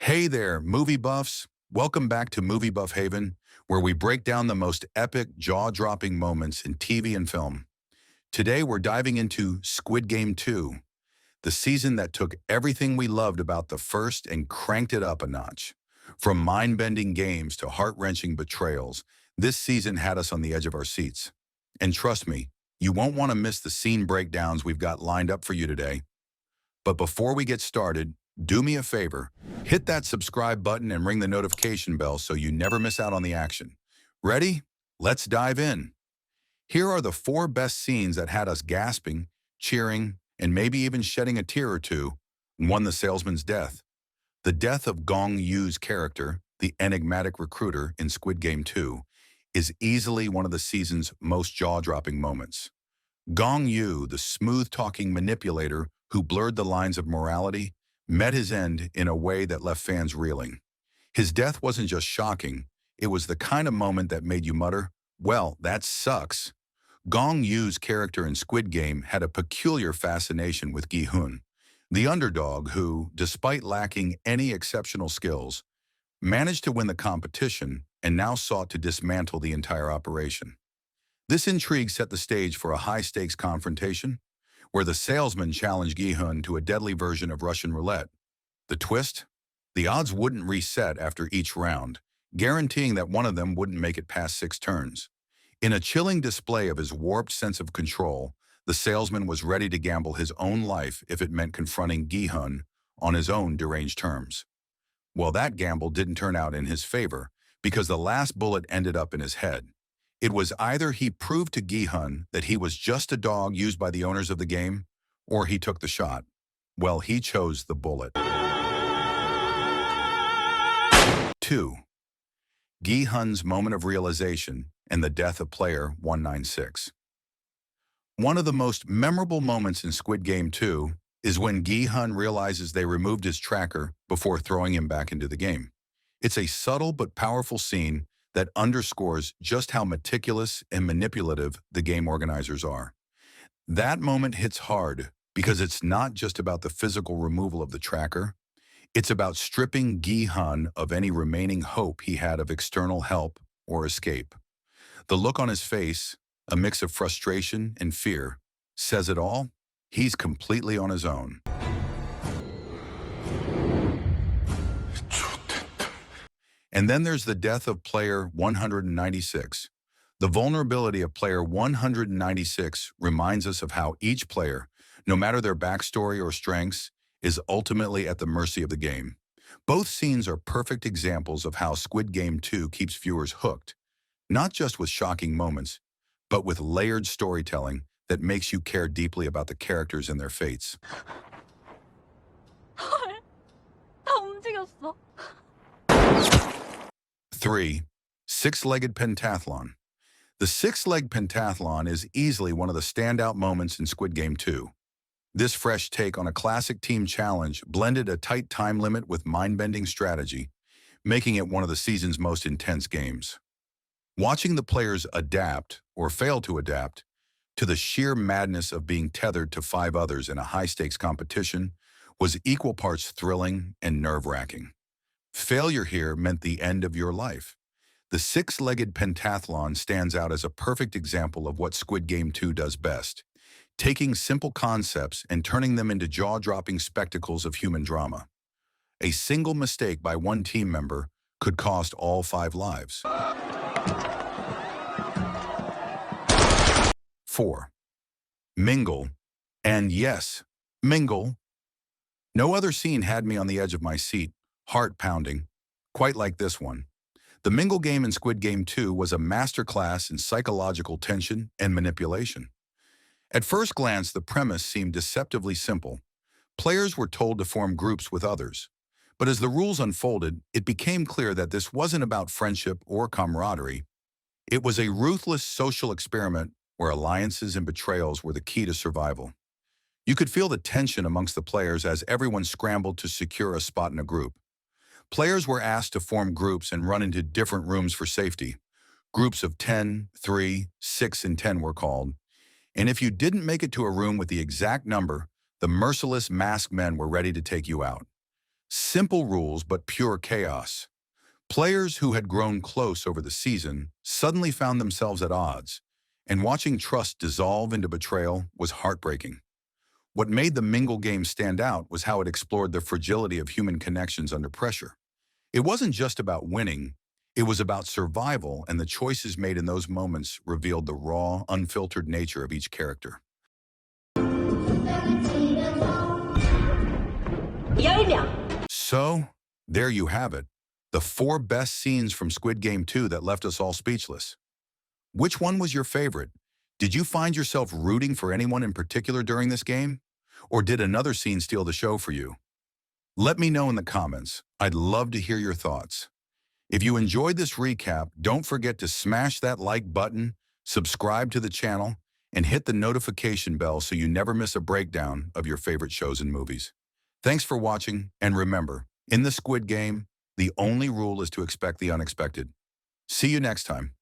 Hey there, movie buffs. Welcome back to Movie Buff Haven, where we break down the most epic, jaw-dropping moments in TV and film. Today, we're diving into Squid Game 2, the season that took everything we loved about the first and cranked it up a notch. From mind-bending games to heart-wrenching betrayals, this season had us on the edge of our seats. And trust me, you won't want to miss the scene breakdowns we've got lined up for you today. But before we get started, do me a favor, hit that subscribe button and ring the notification bell so you never miss out on the action. Ready? Let's dive in. Here are the 4 best scenes that had us gasping, cheering, and maybe even shedding a tear or two. 1. The salesman's death. The death of Gong Yu's character, the enigmatic recruiter in Squid Game 2, is easily one of the season's most jaw-dropping moments. Gong Yu, the smooth-talking manipulator who blurred the lines of morality, met his end in a way that left fans reeling. His death wasn't just shocking, it was the kind of moment that made you mutter, "Well, that sucks." Gong Yu's character in Squid Game had a peculiar fascination with Gi-hun, the underdog who, despite lacking any exceptional skills, managed to win the competition and now sought to dismantle the entire operation. This intrigue set the stage for a high-stakes confrontation, where the salesman challenged gi-hun to a deadly version of Russian roulette. The twist? The odds wouldn't reset after each round, guaranteeing that one of them wouldn't make it past 6 turns. In a chilling display of his warped sense of control, the salesman was ready to gamble his own life if it meant confronting gi-hun on his own deranged terms. Well, that gamble didn't turn out in his favor, because the last bullet ended up in his head. It was either he proved to gi-hun that he was just a dog used by the owners of the game, or he took the shot. Well, he chose the bullet. 2. Gi-hun's moment of realization and the death of player 196. One of the most memorable moments in Squid Game 2 is when gi-hun realizes they removed his tracker before throwing him back into the game. It's a subtle but powerful scene that underscores just how meticulous and manipulative the game organizers are. That moment hits hard because it's not just about the physical removal of the tracker, it's about stripping gi-hun of any remaining hope he had of external help or escape. The look on his face, a mix of frustration and fear, says it all. He's completely on his own. And then there's the death of player 196. The vulnerability of player 196 reminds us of how each player, no matter their backstory or strengths, is ultimately at the mercy of the game. Both scenes are perfect examples of how Squid Game 2 keeps viewers hooked, not just with shocking moments, but with layered storytelling that makes you care deeply about the characters and their fates. 헐, 다 움직였어. 3. Six-legged pentathlon. The six-leg pentathlon is easily one of the standout moments in Squid Game 2. This fresh take on a classic team challenge blended a tight time limit with mind-bending strategy, making it one of the season's most intense games. Watching the players adapt, or fail to adapt, to the sheer madness of being tethered to 5 others in a high-stakes competition was equal parts thrilling and nerve-wracking. Failure here meant the end of your life. The six-legged pentathlon stands out as a perfect example of what Squid Game 2 does best, taking simple concepts and turning them into jaw-dropping spectacles of human drama. A single mistake by one team member could cost all 5 lives. 4. Mingle. And yes, Mingle. No other scene had me on the edge of my seat, heart pounding, quite like this one. The Mingle game in Squid Game 2 was a masterclass in psychological tension and manipulation. At first glance, the premise seemed deceptively simple. Players were told to form groups with others. But as the rules unfolded, it became clear that this wasn't about friendship or camaraderie. It was a ruthless social experiment where alliances and betrayals were the key to survival. You could feel the tension amongst the players as everyone scrambled to secure a spot in a group. Players were asked to form groups and run into different rooms for safety. Groups of 10, 3, 6, and 10 were called. And if you didn't make it to a room with the exact number, the merciless masked men were ready to take you out. Simple rules, but pure chaos. Players who had grown close over the season suddenly found themselves at odds, and watching trust dissolve into betrayal was heartbreaking. What made the Mingle game stand out was how it explored the fragility of human connections under pressure. It wasn't just about winning, it was about survival, and the choices made in those moments revealed the raw, unfiltered nature of each character. 10명. So, there you have it, the 4 best scenes from Squid Game 2 that left us all speechless. Which one was your favorite? Did you find yourself rooting for anyone in particular during this game? Or did another scene steal the show for you? Let me know in the comments. I'd love to hear your thoughts. If you enjoyed this recap, don't forget to smash that like button, subscribe to the channel, and hit the notification bell so you never miss a breakdown of your favorite shows and movies. Thanks for watching, and remember, in the Squid Game, the only rule is to expect the unexpected. See you next time.